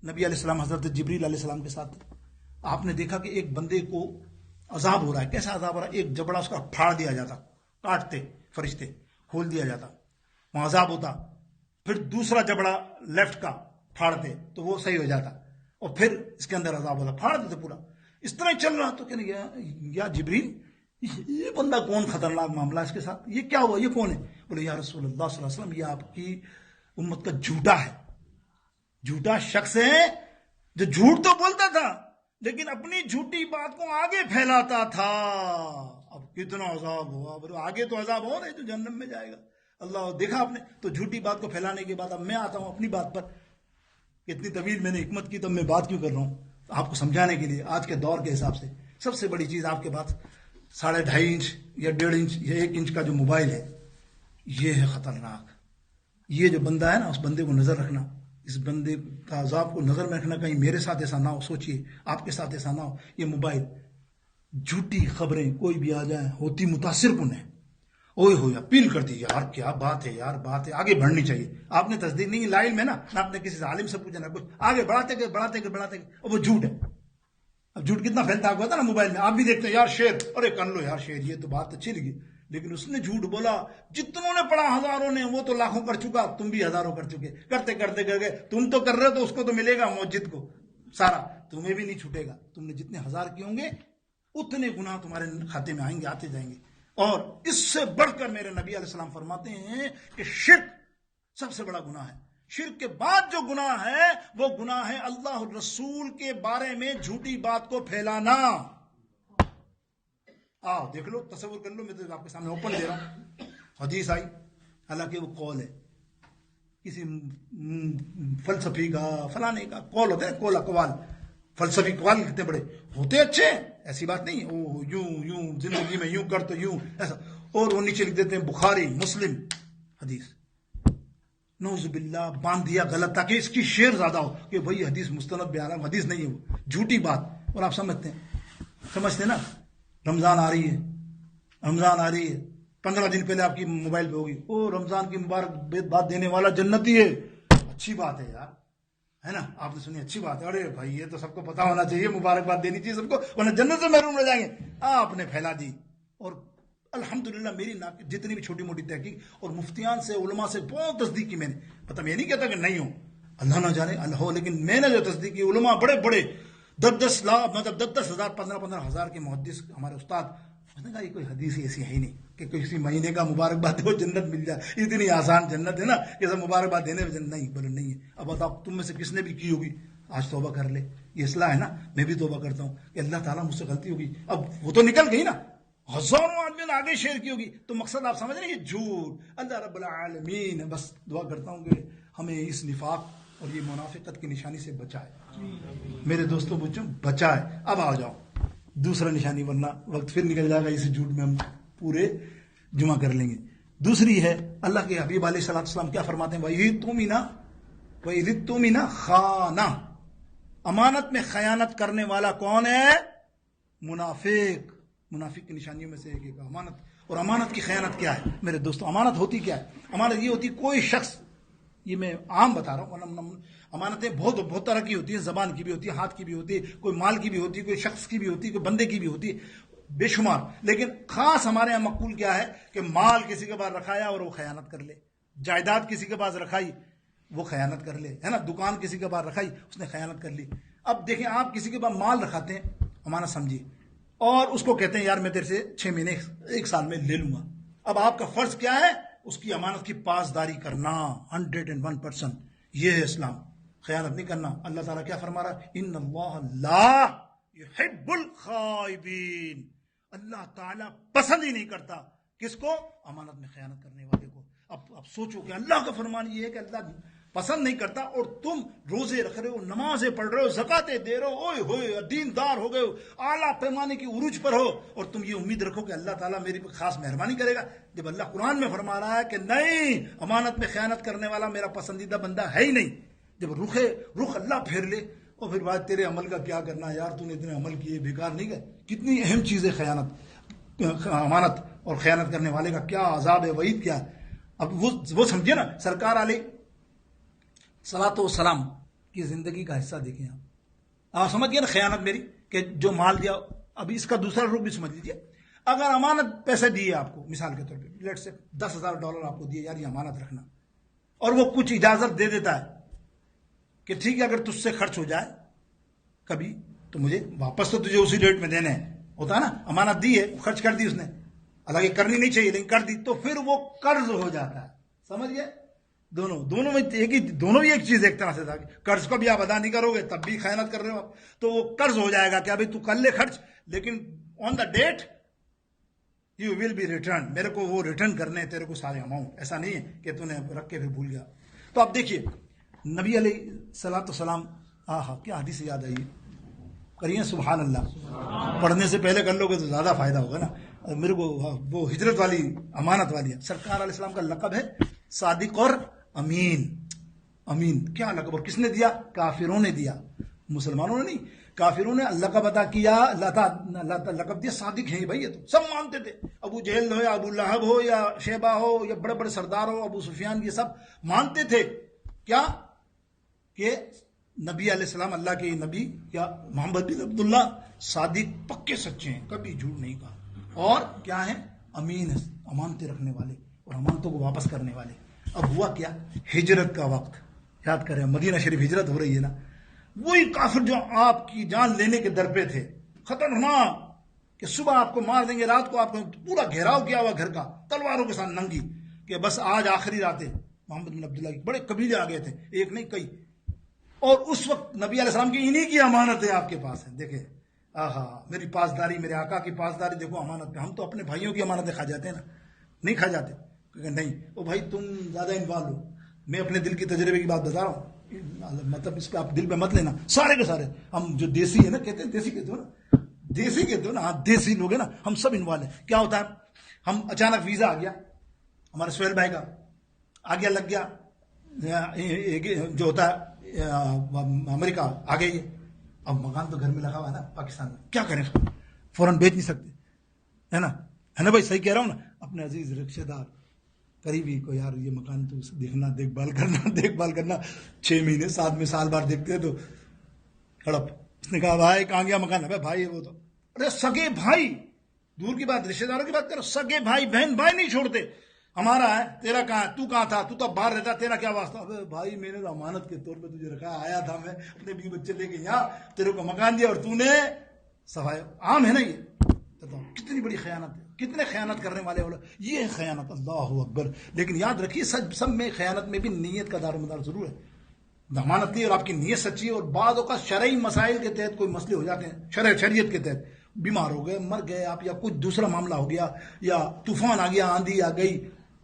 نبی علیہ السلام حضرت جبریل علیہ السلام کے ساتھ. آپ نے دیکھا کہ ایک بندے کو عذاب ہو رہا ہے. کیسا عذاب ہو رہا ہے؟ ایک جبڑا اس کا پھاڑ دیا جاتا, کاٹتے فرشتے, کھول دیا جاتا, وہاں عذاب ہوتا. پھر دوسرا جبڑا لیفٹ کا پھاڑتے تو وہ صحیح ہو جاتا, اور پھر اس کے اندر عذاب ہوتا, پھاڑ دیتے پورا. اس طرح ہی چل رہا. تو کہنے گیا یا جبریل یہ بندہ کون, خطرناک معاملہ اس کے ساتھ, یہ کیا ہوا, یہ کون ہے؟ بولے یا رسول اللہ صلی اللہ علیہ وسلم یہ آپ کی امت کا جھوٹا ہے, جھوٹا شخص ہے جو جھوٹ تو بولتا تھا لیکن اپنی جھوٹی بات کو آگے پھیلاتا تھا. اب کتنا عذاب ہوا, بولے آگے تو عذاب ہو رہے جو جہنم میں جائے گا. اللہ دیکھا آپ نے. تو جھوٹی بات کو پھیلانے کے بعد اب میں آتا ہوں اپنی بات پر. اتنی طویل میں نے حکمت کی تو میں بات کیوں کر رہا ہوں, آپ کو سمجھانے کے لیے. آج کے دور کے حساب سے سب سے بڑی چیز آپ کے پاس 2.5 انچ یا 1.5 انچ یا 1 انچ کا جو موبائل ہے, یہ ہے خطرناک. یہ جو بندہ ہے نا, اس بندے کو نظر رکھنا, اس بندے کا عذاب کو نظر میں رکھنا, کہیں میرے ساتھ ایسا نہ ہو. سوچئے آپ کے ساتھ ایسا نہ ہو. یہ موبائل, جھوٹی خبریں کوئی بھی آ جائیں ہوتی متاثر کن ہے. اوئے ہو, اپیل کر دی, یار کیا بات ہے, یار بات ہے, آگے بڑھنی چاہیے. آپ نے تصدیق نہیں, لائن میں نا آپ نے کسی عالم سے پوچھا, نہ کچھ, آگے بڑھاتے گئے, اور وہ جھوٹ ہے. اب جھوٹ کتنا پھیلتا ہے نا موبائل میں, آپ بھی دیکھتے ہیں, یار شیئر, ارے کر لو یار شیئر, یہ تو بات اچھی لگی. لیکن اس نے جھوٹ بولا, جتنوں نے پڑھا ہزاروں نے, وہ تو لاکھوں کر چکا, تم بھی ہزاروں کر چکے, کرتے کرتے کر گئے. تم تو کر رہے ہو تو اس کو تو ملے گا, مسجد کو سارا, تمہیں بھی نہیں چھوٹے گا. تم نے جتنے ہزار کیے ہوں گے اتنے گناہ تمہارے کھاتے میں آئیں گے, آتے جائیں گے. اور اس سے بڑھ کر میرے نبی علیہ السلام فرماتے ہیں کہ شرک سب سے بڑا گناہ ہے. شرک کے بعد جو گناہ ہے وہ گناہ ہے اللہ رسول کے بارے میں جھوٹی بات کو پھیلانا. آؤ دیکھ لو، تصور کر لو، میں تو آپ کے سامنے اوپن دے رہا ہوں. حدیث آئی، حالانکہ وہ قول ہے کسی فلسفی کا، فلانے کا قول ہوتا ہے، قول اقوال، فلسفی قوال کتنے بڑے ہوتے، اچھے، ایسی بات نہیں. او یوں زندگی میں یوں کر تو یوں ایسا، اور وہ نیچے لکھ دیتے ہیں بخاری مسلم حدیث. نعوذ باللہ، باندھ دیا غلط تاکہ اس کی شیئر زیادہ ہو کہ بھائی حدیث مستند بیان ہے، حدیث نہیں ہے، وہ جھوٹی بات. اور آپ سمجھتے ہیں نا، رمضان آ رہی ہے 15 دن پہلے آپ کی موبائل پہ ہوگی، او رمضان کی مبارک بات دینے والا جنتی ہے. اچھی بات ہے یار، ہے نا، آپ نے سنی، اچھی بات ہے. ارے بھائی یہ تو سب کو پتا ہونا چاہیے، مبارک بات دینی چاہیے سب کو، ورنہ جنت سے محروم رہ جائیں گے. آپ نے پھیلا دی. اور الحمدللہ میری جتنی بھی چھوٹی موٹی تحقیق اور مفتیان سے، علماء سے بہت تصدیق کی میں نے. مطلب یہ نہیں کہتا کہ نہیں ہو، اللہ نہ جانے اللہ ہو، لیکن میں نے جو تصدیق کی، علماء بڑے 10 لاکھ، مطلب 10 ہزار 15 ہزار کے محدث ہمارے استاد، اس نے کہا یہ کوئی حدیث ایسی ہے ہی نہیں کہ کسی مہینے کا مبارکباد ہو جنت مل جائے. اتنی آسان جنت ہے نا کہ سب مبارکباد دینے میں جنت نہیں، بولے نہیں ہے. اب بتاؤ تم میں سے کس نے بھی کی ہوگی، آج توبہ کر لے. یہ اصلاح ہے نا، میں بھی توبہ کرتا ہوں کہ اللہ تعالیٰ مجھ سے غلطی ہوگی. اب وہ تو نکل گئی نا، ہزاروں آدمی نے آگے شیئر کی ہوگی، تو مقصد آپ سمجھ رہے ہیں، یہ جھوٹ. اللہ رب العالمین بس دعا کرتا ہوں کہ ہمیں اس نفاق اور یہ منافقت کی نشانی سے بچائے. میرے دوستوں بچوں بچائے. اب آ جاؤ دوسرا نشانی، ورنہ وقت پھر نکل جائے گا، اسی جھوٹ میں ہم پورے جمع کر لیں گے. دوسری ہے، اللہ کے حبیب علیہ الصلوۃ والسلام کیا فرماتے ہیں، وَإِذِ تُؤْمِنَ خَانَ، امانت میں خیانت کرنے والا کون ہے؟ منافق. منافق کی نشانیوں میں سے ایک امانت. اور امانت کی خیانت کیا ہے میرے دوستوں؟ امانت ہوتی کیا ہے؟ امانت یہ ہوتی کوئی شخص، یہ میں عام بتا رہا ہوں، امانتیں بہت طرح کی ہوتی ہیں، زبان کی بھی ہوتی ہے، ہاتھ کی بھی ہوتی ہے، کوئی مال کی بھی ہوتی ہے، کوئی شخص کی بھی ہوتی ہے، کوئی بندے کی بھی ہوتی ہے، بے شمار. لیکن خاص ہمارے یہاں مقبول کیا ہے کہ مال کسی کے پاس رکھایا اور وہ خیانت کر لے، جائیداد کسی کے پاس رکھائی وہ خیانت کر لے، ہے نا، دکان کسی کے پاس رکھائی اس نے خیانت کر لی. اب دیکھیں، آپ کسی کے پاس مال رکھاتے ہیں، امانت سمجھیے، اور اس کو کہتے ہیں یار میں تیرے سے 6 مہینے 1 سال میں لے لوں گا. اب آپ کا فرض کیا ہے؟ اس کی امانت کی پاسداری کرنا 101%. یہ ہے اسلام، خیانت نہیں کرنا. اللہ تعالیٰ کیا فرما رہا ہے؟ ان اللہ لا يحب الخائبین. اللہ تعالیٰ پسند ہی نہیں کرتا کس کو؟ امانت میں خیانت کرنے والے کو. اب سوچو کہ اللہ کا فرمان یہ ہے کہ اللہ پسند نہیں کرتا، اور تم روزے رکھ رہے ہو، نمازیں پڑھ رہے ہو، زکاتیں دے رہے ہو، اوئے ہوئے دیندار ہو گئے ہو، اعلیٰ پیمانے کی عروج پر ہو، اور تم یہ امید رکھو کہ اللہ تعالیٰ میری خاص مہربانی کرے گا، جب اللہ قرآن میں فرما رہا ہے کہ نہیں، امانت میں خیانت کرنے والا میرا پسندیدہ بندہ ہے ہی نہیں. جب رخ اللہ پھیر لے، اور پھر بات تیرے عمل کا کیا کرنا یار، تو نے اتنے عمل کیے بیکار نہیں گئے. کتنی اہم چیز ہے خیانت، امانت اور خیانت کرنے والے کا کیا عذاب ہے، وعید کیا ہے. اب وہ سمجھے نا، سرکار علیہ صلاۃ و سلام کی زندگی کا حصہ دیکھیں آپ سمجھ گئے نا خیانت میری، کہ جو مال دیا. ابھی اس کا دوسرا روپ بھی سمجھ لیجیے. اگر امانت پیسے دیے آپ کو، مثال کے طور پہ لیٹ سے $10,000 آپ کو دیے، یار یہ امانت رکھنا، اور وہ کچھ اجازت دے دیتا ہے کہ ٹھیک ہے اگر تجھ سے خرچ ہو جائے کبھی تو مجھے واپس تو تجھے اسی ریٹ میں دینے ہیں، ہوتا ہے نا. امانت دی ہے، خرچ کر دی اس نے، حالانکہ کرنی نہیں چاہیے لیکن کر دی، تو پھر وہ قرض ہو جاتا ہے. سمجھ گئے؟ دونوں میں دونوں بھی ایک چیز ایک طرح سے تھا کہ قرض کو بھی آپ ادا نہیں کرو گے تب بھی خیانت کر رہے ہو آپ، تو وہ قرض ہو جائے گا کہ ابھی تو کر لے خرچ، لیکن on the date you will be return, میرے کو وہ ریٹرن کرنے ہیں تیرے کو سارے اماؤنٹ. ایسا نہیں ہے کہ تو نے رکھ کے پھر بھول گیا. تو اب دیکھیے نبی علیہ صلاۃ والسلام، کیا حدیث یاد آئی کریے سبحان اللہ. پڑھنے سے پہلے کر لو گے تو زیادہ فائدہ ہوگا نا. میرے کو وہ ہجرت والی امانت والی ہے. سرکار علیہ السلام کا لقب ہے صادق اور امین. امین کیا لقب، اور کس نے دیا؟ کافروں نے دیا، مسلمانوں نے نہیں. کافروں نے لقب عطا کیا، لقب دیا صادق ہیں بھائی. یہ تو سب مانتے تھے، ابو جہل ہو یا ابو لہب ہو یا شیبہ ہو یا بڑے بڑے سردار ہو، ابو سفیان، یہ سب مانتے تھے کیا کہ نبی علیہ السلام اللہ کے نبی یا محمد بن عبداللہ صادق، پکے سچے ہیں، کبھی جھوٹ نہیں کہا. اور کیا ہیں؟ امین، امانتیں رکھنے والے اور امانتوں کو واپس کرنے والے. اب ہوا کیا؟ ہجرت کا وقت یاد کریں، مدینہ شریف ہجرت ہو رہی ہے نا. وہی کافر جو آپ کی جان لینے کے در پہ تھے، خطرناک، کہ صبح آپ کو مار دیں گے، رات کو آپ کو پورا گھیراؤ کیا ہوا گھر کا تلواروں کے ساتھ ننگی، کہ بس آج آخری رات ہے، محمد بن عبداللہ کے بڑے قبیلے آ گئے تھے، ایک نہیں کئی، اور اس وقت نبی علیہ السلام کی انہی کی امانت ہے آپ کے پاس ہے. دیکھیں آہا میری پاسداری، میرے آقا کی پاسداری دیکھو امانت پہ. ہم تو اپنے بھائیوں کی امانتیں کھا جاتے ہیں نا، نہیں کھا جاتے کہ نہیں او بھائی تم زیادہ انوالو ہو. میں اپنے دل کی تجربے کی بات بتا رہا ہوں، مطلب اس پہ آپ دل پہ مت لینا. سارے کے سارے ہم جو دیسی ہے نا، کہتے ہیں دیسی کہتے ہو نا، دیسی کہتے ہو نا، ہاں دیسی لوگ ہیں نا، ہم سب انوالو ہیں. کیا ہوتا ہے، ہم اچانک ویزا آ گیا ہمارے سہیل بھائی کا، آ گیا لگ گیا جو ہوتا ہے امریکہ آ گئی. اب مکان تو گھر میں لگا ہوا ہے نا پاکستان میں، کیا کریں، فوراً بیچ نہیں سکتے ہے نا بھائی، صحیح کہہ رہا ہوں نا. اپنے عزیز رشتے دار قریبی کو یار یہ مکان تو دیکھنا، دیکھ بھال کرنا. 6 مہینے 7 میں سال بار دیکھتے ہیں تو ہڑپ. اس نے کہا بھائی کہاں گیا مکان؟ ہے بھائی وہ تو، ارے سگے بھائی، دور کی بات رشتے داروں کی بات کرو، سگے بھائی بہن بھائی نہیں چھوڑتے. ہمارا ہے تیرا کہاں ہے، تو کہاں تھا، تو تب باہر رہتا، تیرا کیا واسطہ؟ ابے بھائی میں نے تو امانت کے طور پہ تجھے رکھا، آیا تھا میں اپنے بیوی بچے لے کے یہاں، تیرے کو مکان دیا اور تو نے صفائی. عام ہے نا یہ، کتنی بڑی خیانت ہے، کتنے خیانت کرنے والے ہو، یہ ہے خیانت. اللہ اکبر. لیکن یاد رکھیے سب میں خیانت میں بھی نیت کا دار و مدار ضرور ہے. ضمانت لی اور آپ کی نیت سچی ہے، اور بعض اوقات شرعی مسائل کے تحت کوئی مسئلے ہو جاتے ہیں، شریعت کے تحت بیمار ہو گئے، مر گئے آپ، یا کچھ دوسرا معاملہ ہو گیا، یا طوفان آ گیا، آندھی آ گئی،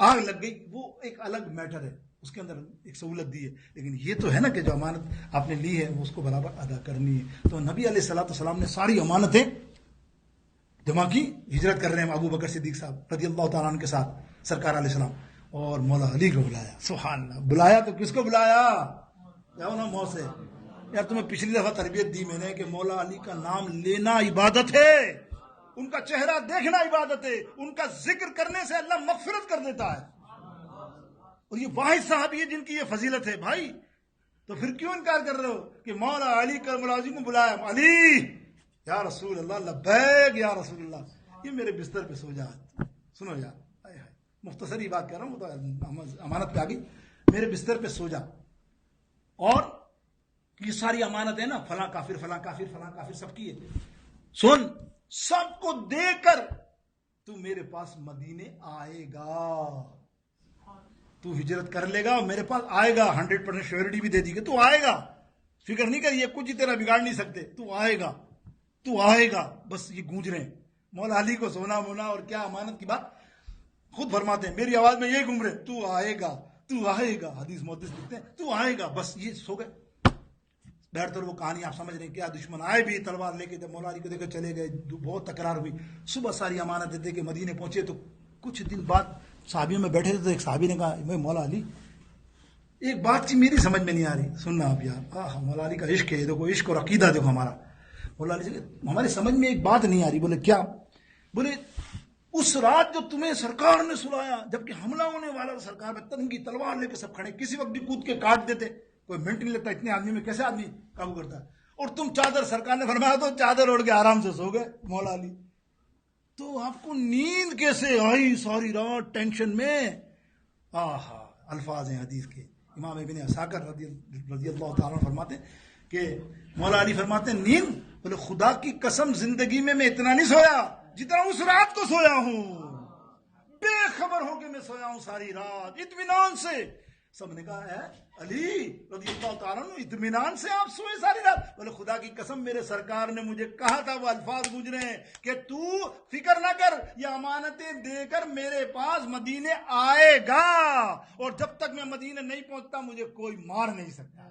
آگ لگ گئی، وہ ایک الگ میٹر ہے، اس کے اندر ایک سہولت دی ہے. لیکن یہ تو ہے نا کہ جو امانت آپ نے لی ہے وہ اس کو برابر ادا کرنی ہے. تو نبی علیہ الصلوۃ والسلام نے ساری امانتیں جمع کی. ہجرت کر رہے ہیں ابو بکر صدیق صاحب رضی اللہ تعالیٰ عنہ کے ساتھ سرکار علیہ السلام، اور مولا علی کو بلایا. سبحان اللہ. بلایا تو کس کو بلایا؟ جاؤ نا مو سے یار، تمہیں پچھلی دفعہ تربیت دی میں نے کہ مولا علی کا نام لینا عبادت ہے، ان کا چہرہ دیکھنا عبادت ہے، ان کا ذکر کرنے سے اللہ مغفرت کر دیتا ہے. اور یہ واحد صحابی ہے جن کی یہ فضیلت ہے بھائی. تو پھر کیوں انکار کر رہے ہو کہ مولا علی کرم اللہ کو بلایا؟ علی یا رسول اللہ، لبیک یا رسول اللہ. یہ میرے بستر پہ سو جا. سنو یار، مختصری بات کر رہا ہوں، وہ تو امانت پہ آ گئی. میرے بستر پہ سو جا، اور یہ ساری امانت ہے نا، فلاں کافر فلاں کافر فلاں کافر سب کی ہے، سن سب کو دے کر تو میرے پاس مدینے آئے گا. تو ہجرت کر لے گا اور میرے پاس آئے گا. 100% شیورٹی بھی دے دی کہ تو آئے گا، فکر نہیں کر، یہ کچھ تیرا بگاڑ نہیں سکتے، تو آئے گا، تو آئے گا. بس یہ گونج رہے ہیں. مولا علی کو سونا مونا اور کیا امانت کی بات خود فرماتے ہیں، میری آواز میں یہ گھوم رہے، تو آئے گا، تو آئے گا. حدیث محدث لکھتے ہیں تو آئے گا. بس یہ سو گئے. بیٹھ کر وہ کہانی آپ سمجھ رہے ہیں، کیا دشمن آئے بھی تلوار لے کے، مولا علی کو دے کر چلے گئے. بہت تکرار ہوئی. صبح ساری امانت دے کے مدینے پہنچے تو کچھ دن بعد صحابیوں میں بیٹھے تھے تو ایک صحابی نے کہا مولا علی ایک بات چیز میری سمجھ میں نہیں آ رہی، سننا آپ یار. مولا علی کا عشق ہے، دیکھو عشق اور عقیدہ دیکھو ہمارا. مولا علی ہماری سمجھ میں ایک بات نہیں آ رہی. بولے کیا؟ بولے اس رات جو تمہیں سرکار نے سلایا، جبکہ حملہ ہونے والا سرکار میں تنگی تلوار لے کے سب کھڑے، کسی وقت بھی کود کے کاٹ دیتے، کوئی منٹ نہیں لگتا، اتنے آدمی میں کیسے آدمی قابو کرتا ہے. اور تم چادر، سرکار نے فرمایا تو چادر اوڑھ کے آرام سے سو گئے مولا علی. تو آپ کو نیند کیسے آئی ساری رات ٹینشن میں؟ آہا الفاظ ہیں حدیث کے. امام ابن عساکر رضی اللہ تعالیٰ فرماتے کہ مولا علی فرماتے ہیں نیند، بولے خدا کی قسم زندگی میں اتنا نہیں سویا جتنا اس رات کو سویا ہوں. بے خبر ہو کے میں سویا ہوں ساری رات اطمینان سے. سب نے کہا ہے علی رضی اللہ تعالیٰ عنہ اطمینان سے آپ سوئے ساری رات؟ بولے خدا کی قسم میرے سرکار نے مجھے کہا تھا، وہ الفاظ گونج رہے ہیں کہ تو فکر نہ کر، یہ امانتیں دے کر میرے پاس مدینے آئے گا، اور جب تک میں مدینے نہیں پہنچتا مجھے کوئی مار نہیں سکتا.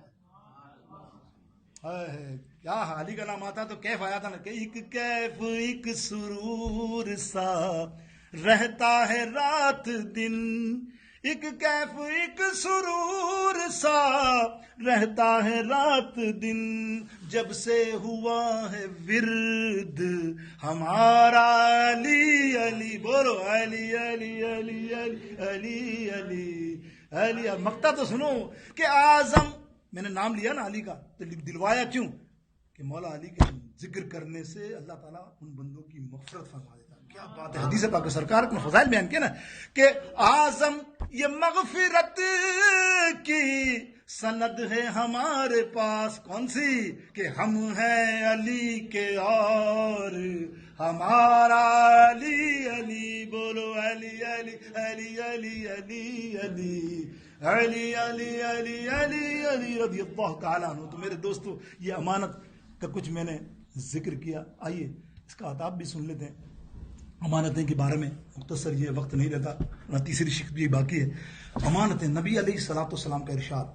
کیا علی کا نام آتا تو کیف آیا تھا نا، کہ ایک کیف ایک سرور سا رہتا ہے رات دن، ایک کیف ایک سرور سا رہتا ہے رات دن، جب سے ہوا ہے ورد ہمارا علی علی. بولو علی علی علی علی علی علی علی. مقطع تو سنو کہ اعظم، میں نے نام لیا نا علی کا تو دلوایا کیوں؟ کہ مولا علی کے ذکر کرنے سے اللہ تعالیٰ ان بندوں کی مغفرت فرما دیتا. کیا بات ہے. حدیث پاک سرکار اپنے فضائل بیان کیا نا کہ اعظم یہ مغفرت کی سند ہے ہمارے پاس، کون سی؟ کہ ہم ہیں علی کے اور ہمارا علی علی. بولو علی علی علی علی علی علی علی علی علی علی علی رضی اللہ تعالیٰ عنہ. تو میرے دوستو یہ امانت کا کچھ میں نے ذکر کیا. آئیے اس کا آداب بھی سن لیتے ہیں امانتیں کے بارے میں. مختصر یہ وقت نہیں رہتا, تیسری شق بھی باقی ہے. امانتیں نبی علیہ الصلوۃ والسلام کا ارشاد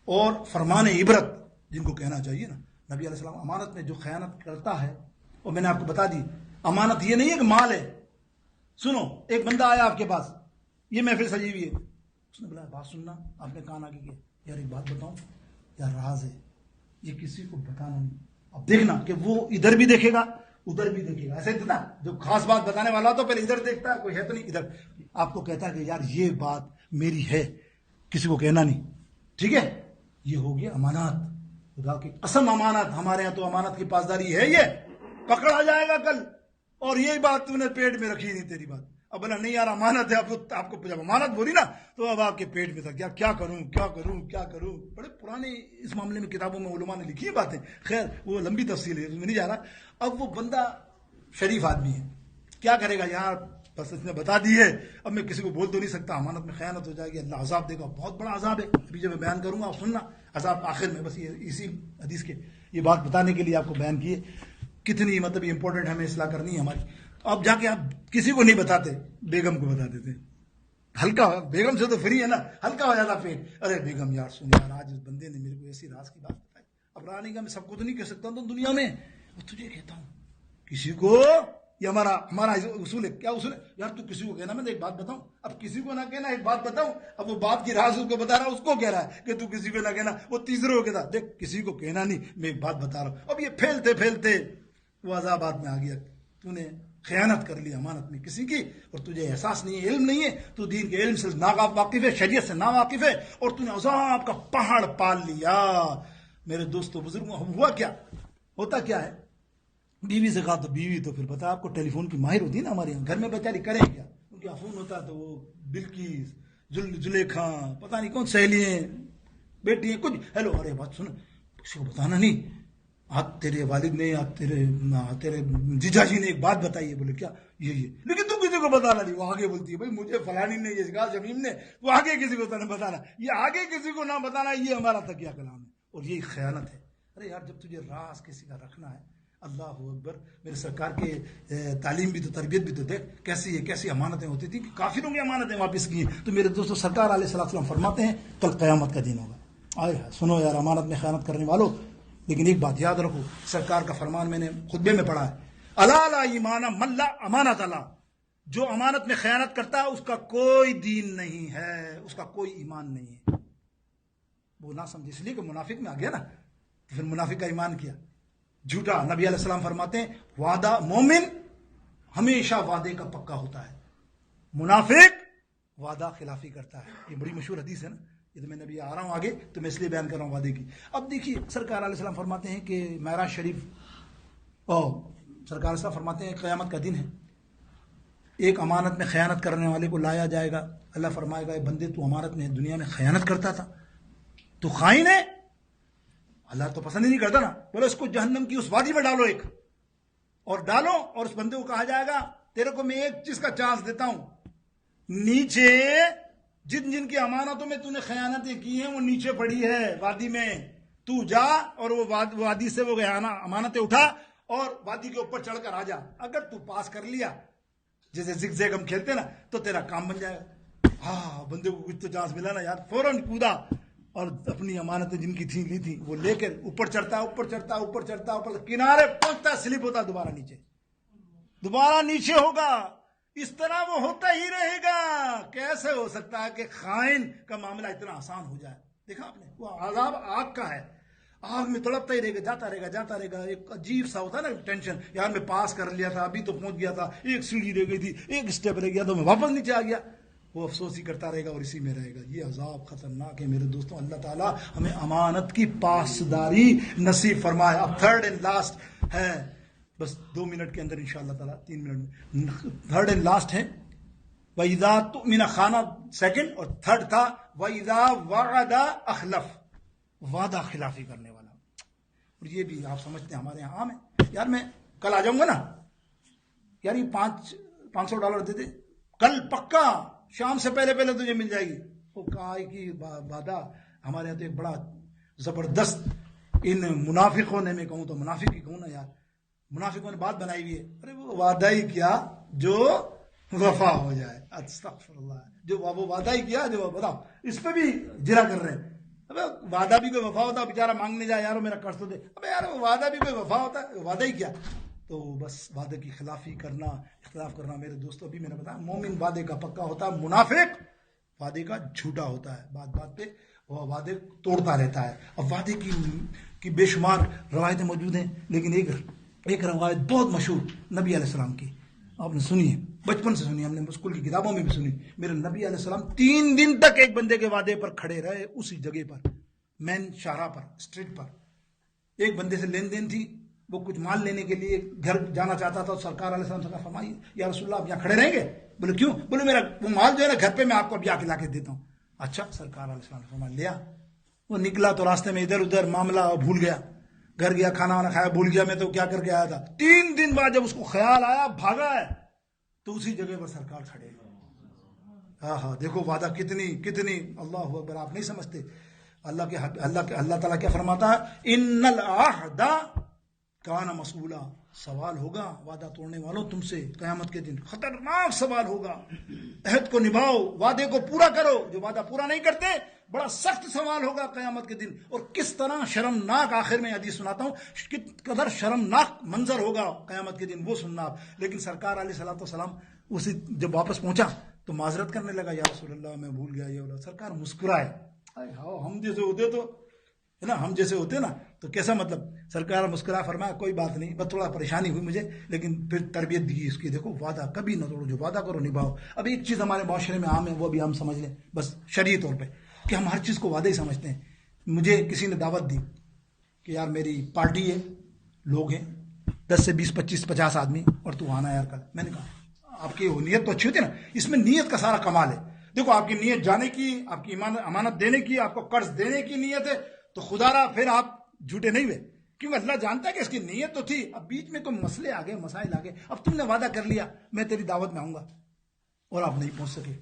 اور فرمان عبرت جن کو کہنا چاہیے نا. نبی علیہ السلام امانت میں جو خیانت کرتا ہے, اور میں نے آپ کو بتا دی امانت یہ نہیں ہے کہ مال ہے. سنو, ایک بندہ آیا آپ کے پاس, یہ محفل سجی ہوئی ہے, اس نے بولا بات سننا, آپ نے کان آگے کیا, یار ایک بات بتاؤں, یار راز ہے, یہ کسی کو بتانا نہیں. اب دیکھنا کہ وہ ادھر بھی دیکھے گا ادھر بھی دیکھے گا. ایسے ہی نا, جو خاص بات بتانے والا تو پہلے ادھر دیکھتا ہے, کوئی ہے تو نہیں ادھر. آپ کو کہتا ہے کہ یار یہ بات میری ہے, کسی کو کہنا نہیں, ٹھیک ہے. یہ ہو گیا امانات. خدا کی قسم امانت, ہمارے یہاں تو امانت کی پاسداری ہے, یہ پکڑا جائے گا کل. اور یہی بات تو نے پیٹ میں رکھی نہیں تیری بات. اب بولا نہیں یار امانت ہے, آپ کو جب امانت بولی نا تو اب آپ کے پیٹ میں تھا یار کیا کروں کیا کروں کیا کروں. بڑے پرانے اس معاملے میں کتابوں میں علماء نے لکھی باتیں, خیر وہ لمبی تفصیل ہے, اس میں نہیں جا رہا. اب وہ بندہ شریف آدمی ہے, کیا کرے گا یار, بس اس نے بتا دی ہے, اب میں کسی کو بول تو نہیں سکتا, امانت میں خیانت ہو جائے گی, اللہ عذاب دے گا, بہت بڑا عذاب ہے. ابھی جب میں بیان کروں گا آپ سننا عذاب آخر میں. بس یہ اسی حدیث کے یہ بات بتانے کے لیے آپ کو بیان کیے, کتنی مطلب امپورٹنٹ ہمیں اصلاح کرنی ہے ہماری. تو اب جا کے آپ کسی کو نہیں بتاتے, بیگم کو بتا دیتے. ہلکا, بیگم سے تو فری ہے نا, ہلکا ہو جاتا پیٹ. ارے بیگم یار سن یار, آج اس بندے نے میرے کو ایسی راز کی بات بتائی. اب رانی کا میں سب کو تو نہیں کہہ سکتا ہوں دنیا میں, اور تجھے کہتا ہوں کسی کو. یہ ہمارا اصول ہے. کیا اصول ہے یار, تو کسی کو کہنا, میں ایک بات بتاؤں, اب کسی کو نہ کہنا, ایک بات بتاؤں. اب وہ بات کی راز اس کو بتا رہا, اس کو کہہ رہا ہے کہ تو کسی کو نہ کہنا. وہ تیسرے کو کہتا دیکھ کسی کو کہنا نہیں, میں ایک بات بتا رہا ہوں. اب یہ پھیلتے پھیلتے وہ عذابات میں آ گیا. تو نے خیانت کر لی امانت میں کسی کی, اور تجھے احساس نہیں ہے, علم نہیں ہے, تو دین کے علم سے واقف ہے, شریعت سے نا واقف ہے, اور تو نے عذاب کا پہاڑ پال لیا. میرے دوستو بزرگوں, ہوا کیا, ہوتا کیا ہے, بیوی سے کہا تو بیوی تو پھر پتا آپ کو ٹیلی فون کی ماہر ہوتی ہے نا ہمارے یہاں, گھر میں بیچاری کریں کیا, ان کا فون ہوتا ہے تو وہ بلکیس, زلیخا, پتہ نہیں کون سہیلیاں, بیٹی ہیں کچھ, ہیلو, ارے بات سن, کسی کو بتانا نہیں. آج تیرے والد نے, آج تیرے جیجا جی نے ایک بات بتائی ہے. بولے کیا, یہ لیکن تم کسی کو بتانا نہیں. وہ آگے بولتی ہے بھائی مجھے فلانی نے یہ سکھا, شمیم نے, وہ آگے کسی کو نہ بتانا, یہ آگے کسی کو نہ بتانا, یہ ہمارا تکیہ کلام ہے, اور یہی خیانت ہے. ارے یار جب تجھے راز کسی کا رکھنا ہے, اللہ اکبر, میرے سرکار کے تعلیم بھی تو تربیت بھی تو دیکھ کیسی ہے, کیسی امانتیں ہوتی تھی, کافروں کی امانتیں واپس کی ہیں. تو میرے دوستو سرکار علیہ السلام فرماتے ہیں کل قیامت کا دن ہوگا. آئے سنو یار امانت میں خیانت کرنے والوں, لیکن ایک بات یاد رکھو, سرکار کا فرمان میں نے خطبے میں پڑھا ہے, الا لا ایمان من لا امانت اللہ, جو امانت میں خیانت کرتا ہے اس کا کوئی دین نہیں ہے, اس کا کوئی ایمان نہیں ہے. وہ نہ سمجھے, اس لیے کہ منافق میں آ گیا نا, تو پھر منافق کا ایمان کیا, جھوٹا. نبی علیہ السلام فرماتے ہیں وعدہ مومن ہمیشہ وعدے کا پکا ہوتا ہے, منافق وعدہ خلافی کرتا ہے. یہ بڑی مشہور حدیث ہے نا, یہ تو میں نبی آ رہا ہوں آگے تو میں اس لیے بیان کر رہا ہوں وعدے کی. اب دیکھیے سرکار علیہ السلام فرماتے ہیں کہ معراج شریف, سرکار علیہ السلام فرماتے ہیں قیامت کا دن ہے, ایک امانت میں خیانت کرنے والے کو لایا جائے گا. اللہ فرمائے گا, اے بندے تو امانت میں دنیا میں خیانت کرتا تھا, تو خائن ہے, اللہ تو پسند ہی نہیں کرتا نا. بولے اس کو جہنم کی اس وادی میں ڈالو ایک, اور ڈالو, اور اس بندے کو کہا جائے گا تیرے کو میں ایک چیز کا چانس دیتا ہوں, نیچے جن جن کی امانتوں میں تو نے خیانتیں کی ہیں وہ نیچے پڑی ہے وادی میں, تو جا اور وہ وادی سے وہ امانتیں اٹھا اور وادی کے اوپر چڑھ کر آ جا. اگر تو پاس کر لیا, جیسے زگ زیگ ہم کھیلتے نا, تو تیرا کام بن جائے گا. ہاں بندے کو کچھ تو چانس ملا نا یار, فوراً کودا اور اپنی امانتیں جن کی تھیں لی تھیں وہ لے کر اوپر چڑھتا اوپر چڑھتا اوپر چڑھتا, اوپر کنارے پہنچتا, سلپ ہوتا, دوبارہ نیچے ہوگا. اس طرح وہ ہوتا ہی رہے گا. کیسے ہو سکتا ہے کہ خائن کا معاملہ اتنا آسان ہو جائے؟ دیکھا آپ نے, وہ عذاب آگ کا ہے, آگ میں تڑپتا ہی رہے گا, جاتا رہے گا جاتا رہے گا. ایک عجیب سا ہوتا ہے نا ٹینشن, یار میں پاس کر لیا تھا, ابھی تو پہنچ گیا تھا, ایک سیڑھی رہ گئی تھی, ایک اسٹیپ رہ گیا تو میں واپس نیچے آ گیا. وہ افسوس ہی کرتا رہے گا اور اسی میں رہے گا. یہ عذاب خطرناک ہے میرے دوستوں. اللہ تعالیٰ ہمیں امانت کی پاسداری نصیب فرمائے. اب تھرڈ اینڈ لاسٹ ہے, بس 2 منٹ کے اندر انشاءاللہ تعالیٰ, 3 منٹ میں تھرڈ اینڈ لاسٹ ہے. وَإِذَا تُؤْمِنَ خانہ سیکنڈ, اور تھرڈ تھا وَإِذَا وَعَدَ أَخْلَفَ, وعدہ خلافی کرنے والا. اور یہ بھی آپ سمجھتے ہیں ہمارے یہاں عام ہے. یار میں کل آ جاؤں گا نا, یار یہ $500 دے دے, کل پکا شام سے پہلے تجھے مل جائے گی. وہ کہا کہ وعدہ ہمارے یہاں تو ایک بڑا زبردست ان منافقوں نے، میں کہوں تو منافق ہی کہوں نا یار، منافقوں نے بات بنائی ہوئی ہے، ارے وہ وعدہ ہی کیا جو وفا ہو جائے، استغفر اللہ، جو وہ وعدہ ہی کیا جو، بتاؤ اس پہ بھی جرا کر رہے ہیں. ابے وعدہ بھی کوئی وفا ہوتا ہے؟ بیچارہ مانگنے جائے یارو میرا قرض تو دے، ابے یار وعدہ بھی کوئی وفا ہوتا ہے؟ وعدہ ہی کیا. تو بس وعدے کی خلافی کرنا، اختلاف کرنا، میرے دوستوں بھی میں نے بتایا مومن وعدے کا پکا ہوتا ہے، منافق وعدے کا جھوٹا ہوتا ہے، بات بات پہ وہ وعدے توڑتا رہتا ہے. اب وعدے کی بے شمار روایتیں موجود ہیں، لیکن ایک روایت بہت مشہور نبی علیہ السلام کی آپ نے سنی ہے، بچپن سے سنی، ہم نے اسکول کی کتابوں میں بھی سنی. میرے نبی علیہ السلام 3 دن تک ایک بندے کے وعدے پر کھڑے رہے، اسی جگہ پر، مین شاہراہ پر، اسٹریٹ پر. ایک بندے سے لین دین تھی، وہ کچھ مال لینے کے لیے گھر جانا چاہتا تھا، سرکار علیہ السلام سے فرمائی یا رسول اللہ آپ یہاں کھڑے رہیں گے؟ بولے کیوں؟ بولے میرا وہ مال جو ہے نا گھر پہ میں آپ کو ابھی آ کے لا کے دیتا ہوں. اچھا، سرکار علیہ السلام نے فرمایا لیا. وہ نکلا تو راستے میں ادھر ادھر معاملہ بھول گیا، گھر گیا کھانا وانا کھایا بھول گیا میں تو کیا کر کے آیا تھا. 3 دن بعد جب اس کو خیال آیا بھاگا ہے تو اسی جگہ پر سرکار کھڑے. ہاں ہاں، دیکھو وعدہ کتنی اللہ اکبر، آپ نہیں سمجھتے. اللہ تعالیٰ کیا فرماتا ہے، ان العہد کان مسئولا، سوال ہوگا وعدہ توڑنے والوں تم سے قیامت کے دن، خطرناک سوال ہوگا. عہد کو نبھاؤ، وعدے کو پورا کرو، جو وعدہ پورا نہیں کرتے بڑا سخت سوال ہوگا قیامت کے دن. اور کس طرح شرمناک، آخر میں حدیث سناتا ہوں، کس قدر شرمناک منظر ہوگا قیامت کے دن، وہ سننا آپ. لیکن سرکار علیہ الصلوۃ والسلام اسی جب واپس پہنچا تو معذرت کرنے لگا، یا رسول اللہ میں بھول گیا یہ بولا. سرکار مسکرائے، ہم جیسے ہوتے تو ہے نا، ہم جیسے ہوتے نا تو کیسا مطلب. سرکار مسکرا فرمایا کوئی بات نہیں، بس تھوڑا پریشانی ہوئی مجھے، لیکن پھر تربیت دی اس کی، دیکھو وعدہ کبھی نہ توڑو، جو وعدہ کرو نبھاؤ. اب ایک چیز ہمارے معاشرے میں عام ہے، وہ بھی ہم سمجھ لیں بس شرعی طور پہ، کہ ہم ہر چیز کو وعدہ ہی سمجھتے ہیں. مجھے کسی نے دعوت دی کہ یار میری پارٹی ہے، لوگ ہیں 10 سے 20 25 50 آدمی، اور تو آنا یار کل. میں نے کہا آپ کی نیت تو اچھی ہوتی ہے نا، اس میں نیت کا سارا کمال ہے. دیکھو آپ کی نیت جانے کی، آپ کی امانت دینے کی، آپ کو قرض دینے کی نیت ہے تو خدا را پھر آپ جھوٹے نہیں ہوئے، کیونکہ اللہ جانتا ہے کہ اس کی نیت تو تھی. اب بیچ میں کوئی مسئلے آ گئے، مسائل آ گئے، اب تم نے وعدہ کر لیا میں تیری دعوت میں آؤں گا اور آپ نہیں پہنچ سکے،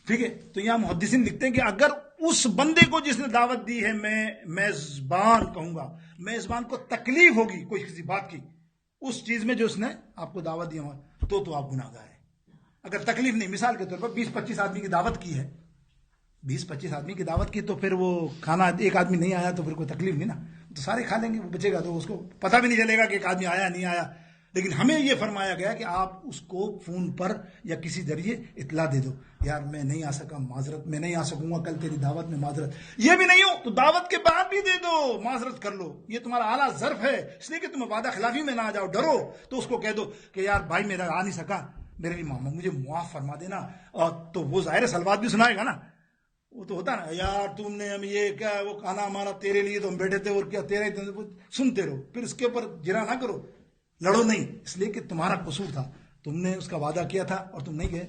ٹھیک ہے. تو یہاں محدثین لکھتے ہیں کہ اگر اس بندے کو جس نے دعوت دی ہے میں میزبان کہوں گا، میزبان کو تکلیف ہوگی کوئی کسی بات کی اس چیز میں جو اس نے آپ کو دعوت دی تو آپ گناہ گار ہیں. اگر تکلیف نہیں، مثال کے طور پر 20 25 آدمی کی دعوت کی ہے، 20 25 آدمی کی دعوت کی تو پھر وہ کھانا ایک آدمی نہیں آیا تو پھر کوئی تکلیف نہیں نا، تو سارے کھا لیں گے، وہ بچے گا تو اس کو پتہ بھی نہیں چلے گا کہ ایک آدمی آیا نہیں آیا. لیکن ہمیں یہ فرمایا گیا کہ آپ اس کو فون پر یا کسی ذریعے اطلاع دے دو، یار میں نہیں آ سکا، معذرت، میں نہیں آ سکوں گا کل تیری دعوت میں، معذرت. یہ بھی نہیں ہو تو دعوت کے بعد بھی دے دو، معذرت کر لو، یہ تمہارا اعلیٰ ظرف ہے، اس لیے کہ تم وعدہ خلافی میں نہ آ جاؤ، ڈرو. تو اس کو کہہ دو کہ یار بھائی میرا آ نہیں سکا، میرے لیے مجھے معاف فرما دینا. اور تو وہ ظاہر سلوات بھی سنائے گا نا، وہ تو ہوتا نا، یار تم نے ہم یہ کیا، وہ کھانا ہمارا تیرے لیے تو ہم بیٹھے تھے اور کیا تیرے، سنتے رہو، پھر اس کے اوپر جرا نہ کرو، لڑو نہیں، اس لیے کہ تمہارا قصور تھا، تم نے اس کا وعدہ کیا تھا اور تم نہیں گئے،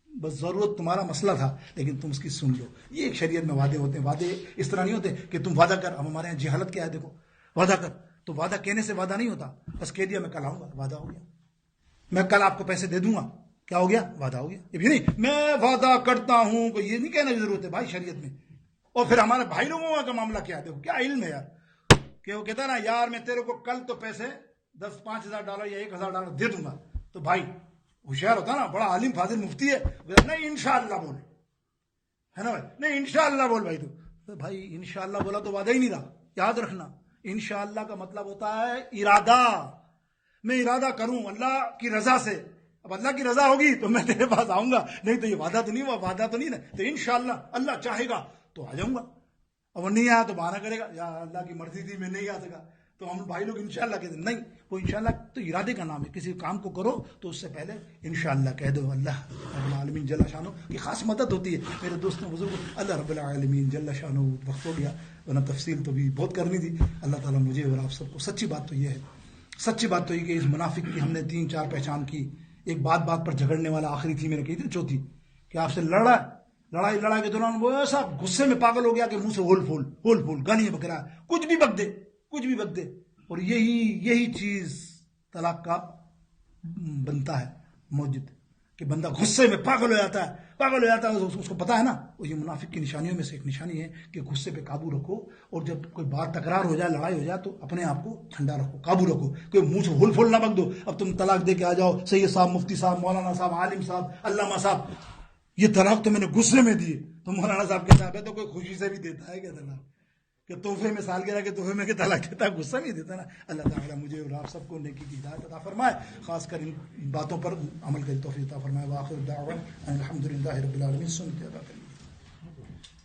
بس ضرورت تمہارا مسئلہ تھا لیکن تم اس کی سن لو. یہ ایک شریعت میں وعدے ہوتے ہیں. وعدے اس طرح نہیں ہوتے کہ تم وعدہ کر. اب ہمارے یہاں جہالت کیا ہے، دیکھو وعدہ کر، تو وعدہ کہنے سے وعدہ نہیں ہوتا، بس کہہ دیا میں کل آؤں گا، وعدہ ہو گیا. میں کل آپ کو پیسے دے دوں گا، کیا ہو گیا، وعدہ ہو گیا. یہ بھی نہیں میں وعدہ کرتا ہوں، کو یہ نہیں کہنے کی ضرورت ہے بھائی شریعت میں. اور پھر ہمارے بھائی لوگوں کا معاملہ کیا ہے، دیکھو کیا علم ہے یار، کہ وہ کہتا ہے نا یار میں تیرے کو کل تو پیسے $5,000 یا $1,000 دے دوں گا، تو بھائی ہوشیار ہوتا نا، بڑا عالم فاضل مفتی ہے، نہیں انشاءاللہ بول، ہے نا بھائی، نہیں انشاءاللہ بول بھائی. تو بھائی انشاءاللہ بولا تو وعدہ ہی نہیں رہا. یاد رکھنا انشاءاللہ کا مطلب ہوتا ہے ارادہ، میں ارادہ کروں اللہ کی رضا سے. اب اللہ کی رضا ہوگی تو میں تیرے پاس آؤں گا، نہیں تو یہ وعدہ تو نہیں ہوا، وعدہ تو نہیں نا، تو انشاءاللہ اللہ چاہے گا تو آ جاؤں گا، اور وہ نہیں آیا تو بہانہ کرے گا یا اللہ کی مرضی تھی میں نہیں آ سکا. تو ہم بھائی لوگ انشاءاللہ کہتے ہیں، نہیں، وہ انشاءاللہ تو ارادے کا نام ہے. کسی کام کو کرو تو اس سے پہلے انشاءاللہ کہہ دو. اللہ رب العالمین جل شانہ کی خاص مدد ہوتی ہے. میرے دوستوں بزرگوں، اللہ رب العالمین جل شانہ، وقت ہو گیا ورنہ تفصیل تو بھی بہت کرنی تھی. اللہ تعالیٰ مجھے اور آپ سب کو، سچی بات تو یہ ہے، سچی بات تو یہ کہ اس منافق کی ہم نے 3 4 پہچان کی. ایک بات پر جھگڑنے والا، آخری تھی میں نے کہی تھی چوتھی، کہ آپ سے لڑائی کے دوران وہ ایسا غصے میں پاگل ہو گیا کہ منہ سے ہول پھول گالیاں بک رہا ہے، کچھ بھی بک دے. اور یہی چیز طلاق کا بنتا ہے موجود. کہ بندہ غصے میں پاگل ہو جاتا ہے اس کو پتا ہے نا، وہ یہ منافق کی نشانیوں میں سے ایک نشانی ہے کہ غصے پہ قابو رکھو، اور جب کوئی بات تکرار ہو جائے، لڑائی ہو جائے، تو اپنے آپ کو ٹھنڈا رکھو، قابو رکھو، کوئی منہ سے ہول پھول نہ بک دو، اب تم طلاق دے کے آ جاؤ، سید صاحب، مفتی صاحب، مولانا صاحب، عالم صاحب، علامہ صاحب، یہ طلاق تو میں نے غصے میں دیے، تو مولانا صاحب کہتا ہے تو کوئی خوشی سے بھی دیتا ہے کیا طلاق؟ کہ تحفے میں سالگرہ کے تحفے میں کہ طلاق دیتا ہے، غصہ نہیں دیتا نا۔ اللہ تعالیٰ مجھے اور آپ سب کو نیکی کی ہدایت عطا فرمائے، خاص کر ان باتوں پر عمل کی توفیق عطا فرمائے۔ وآخر دعوانا ان الحمد للہ رب العالمین۔ سنت ادا کریں۔